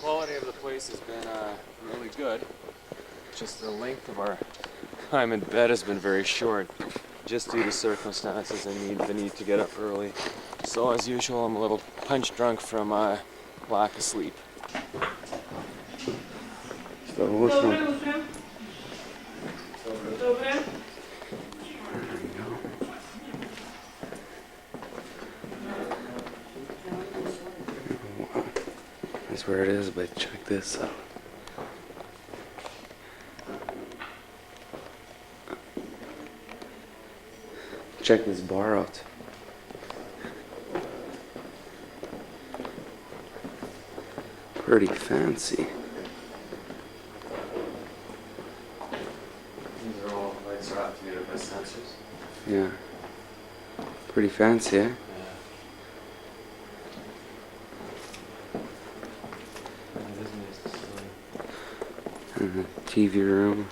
quality of the place has been really good. Just the length of our time in bed has been very short, just due to circumstances and the need to get up early. So as usual, I'm a little punch drunk from lack of sleep. That's where it is, but check this out. Check this bar out. Pretty fancy. These are all lights are activated by sensors. Yeah. Pretty fancy, eh? TV room.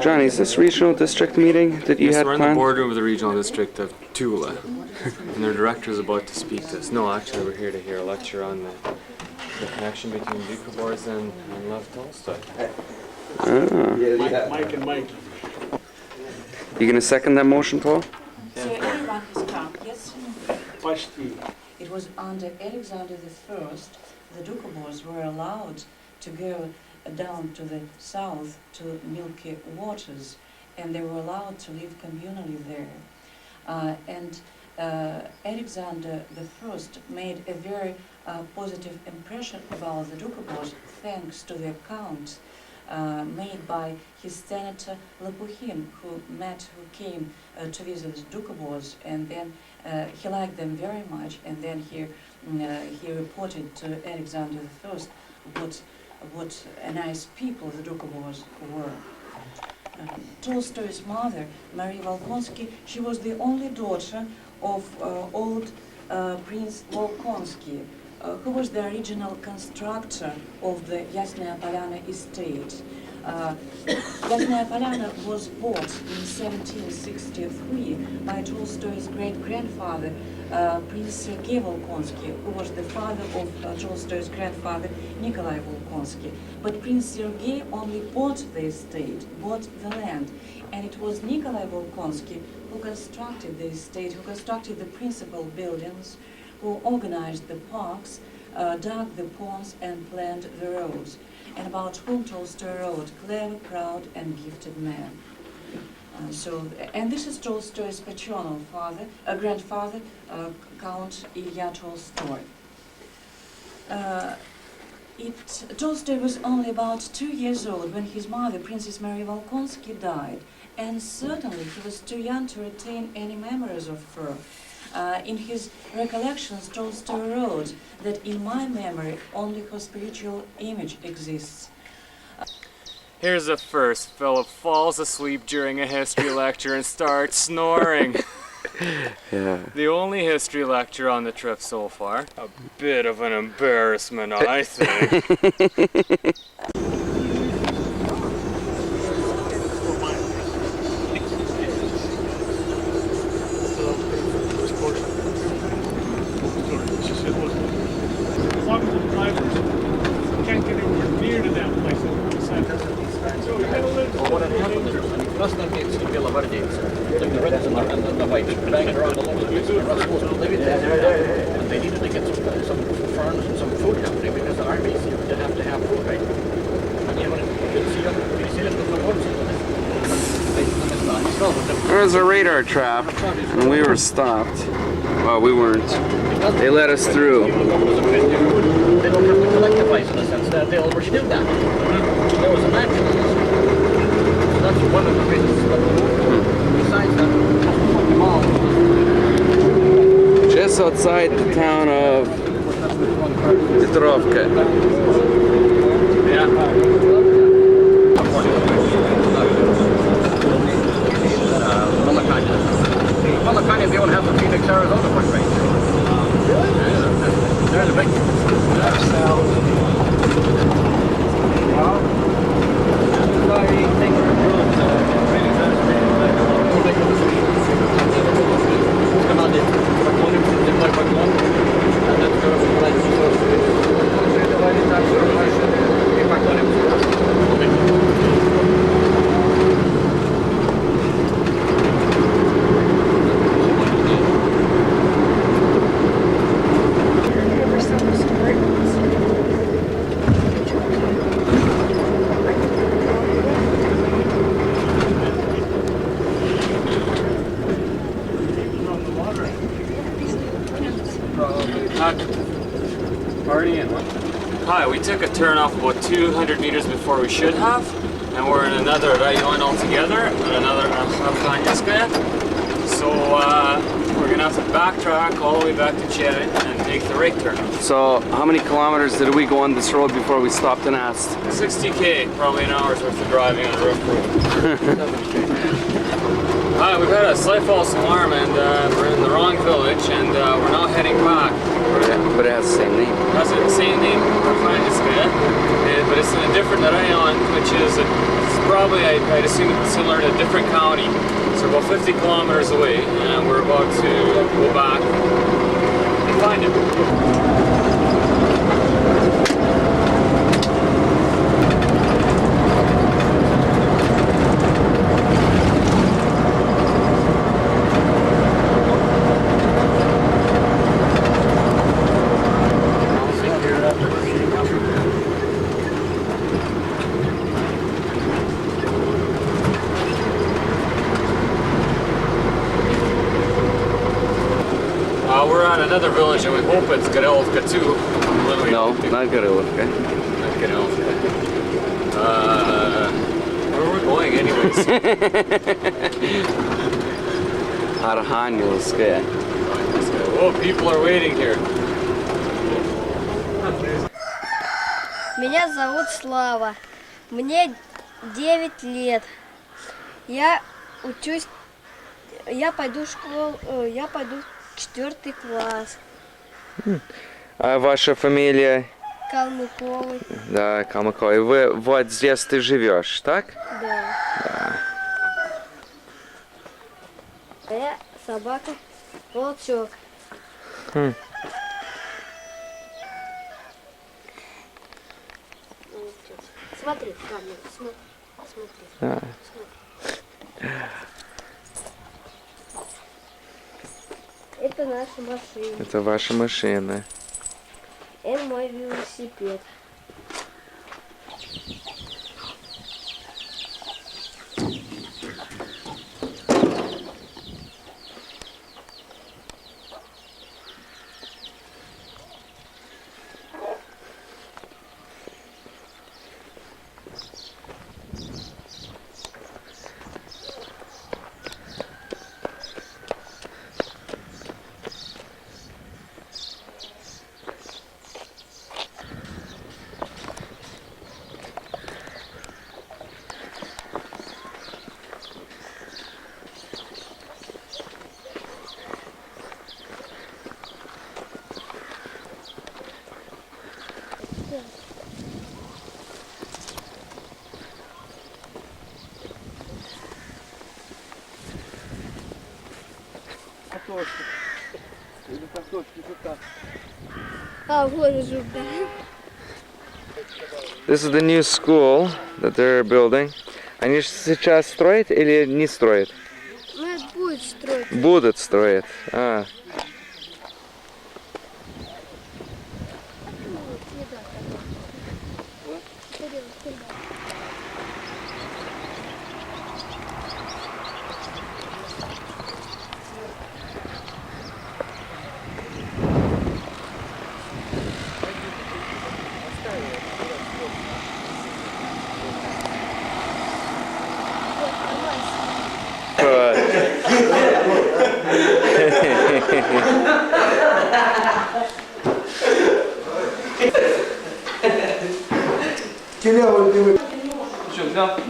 Johnny, is this regional district meeting that you had We're in planned? the boardroom of the regional district of Tula, and their director is about to speak to us. No, actually, we're here to hear a lecture on the connection between Doukhobors and Lev Tolstoy. Mike and Mike. You gonna second that motion, Paul? So everyone has come, yes? Почти. It was under Alexander I the Doukhobors were allowed to go down to the south to Milky Waters, and they were allowed to live communally there. Alexander I made a very positive impression about the Doukhobors thanks to the account made by his senator Lopukhin, who came to visit the Doukhobors, and then he liked them very much, and then he reported to Alexander I what a nice people the Doukhobors were. Tolstoy's mother, Marie Volkonsky, she was the only daughter of old Prince Volkonsky, who was the original constructor of the Yasnaya Polyana estate. Yasnaya Polyana was bought in 1763 by Tolstoy's great-grandfather, Prince Sergei Volkonsky, who was the father of Tolstoy's grandfather, Nikolai Volkonsky. But Prince Sergei only bought the estate, bought the land, and it was Nikolai Volkonsky who constructed the estate, who constructed the principal buildings, who organized the parks, dug the ponds, and planned the roads, and about whom Tolstoy wrote, "Clever, proud, and gifted man." And this is Tolstoy's paternal father, grandfather, Count Ilya Tolstoy. Tolstoy was only about 2 years old when his mother, Princess Marie Volkonsky, died, and certainly he was too young to retain any memories of her. In his recollections, Tolstoy wrote that in my memory only her spiritual image exists. Here's a first. Philip falls asleep during a history lecture and starts snoring. Yeah. The only history lecture on the trip so far. A bit of an embarrassment, I think. As long as the drivers can't get anywhere near to that place, so we gotta live. What had happened is, Krasnogorsk Белогвардейцы, like the Reds and the Whites, banging around all over the place. They're not supposed to live in there. And they needed to get some farms and some food happening because the armies did have to have food, right? And you know, you see them with the words. There was a radar trap, and we were stopped. Well, we weren't. They let us through. They don't have to collect the price in the sense that they already did that. There was a match. So that's one of the reasons. Besides that, Just outside the town of Petrovka. Молоканин. Hi, we took a turn off about 200 meters before we should have, and we're in another rayon altogether, another Afghanistan. So we're gonna have to backtrack all the way back to Cherin and take the right turn. So how many kilometers did we go on this road before we stopped and asked? 60k, probably an hour's worth of driving on a rough road. Hi, we've had a slight false alarm and we're in the wrong village and we're now heading back. But it has the same name. That's the same name, Afghanistan, but it's in a different rayon, which is it's probably, I'd assume it's similar to a different county. So we're about 50 kilometers away, and we're about to go back and find it. We're at another village and we hope it's Gorelivka too. Literally, No, not Gorelivka. not Gorelivka. Where are we going anyways? Arhangelskaya. Oh, people are waiting here. Меня зовут Слава. Мне 9 лет. Я учусь, я пойду в школу, я пойду в 4 класс. А ваша фамилия? Калмыковый. Да, Калмыкова. И вы вот здесь ты живешь, так? Да. А я собака волчок. Смотри в камеру, смотри. А. Это наша машина. Это ваша машина. Это мой велосипед. А, вот жук, да. This is the new school that they're building. Они же сейчас строят или не строят? Ну, это будет строить. Будут строить. А.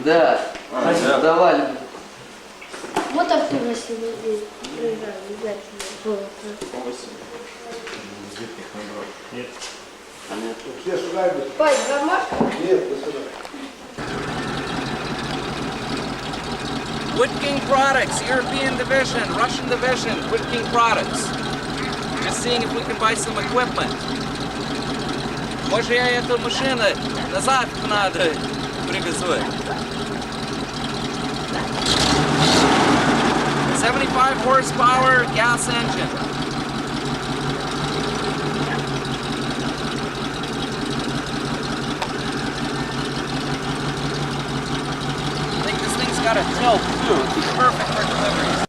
Да, давали. Вот Артур Васильевич проиграл, обязательно. Пать, гармошка? Wood King Products, European division, Russian division, Wood King Products. Just seeing if we can buy some equipment. Может, я эту машину назад надо привезу. 75 horsepower gas engine. I think this thing's got a tilt too. It's perfect for deliveries.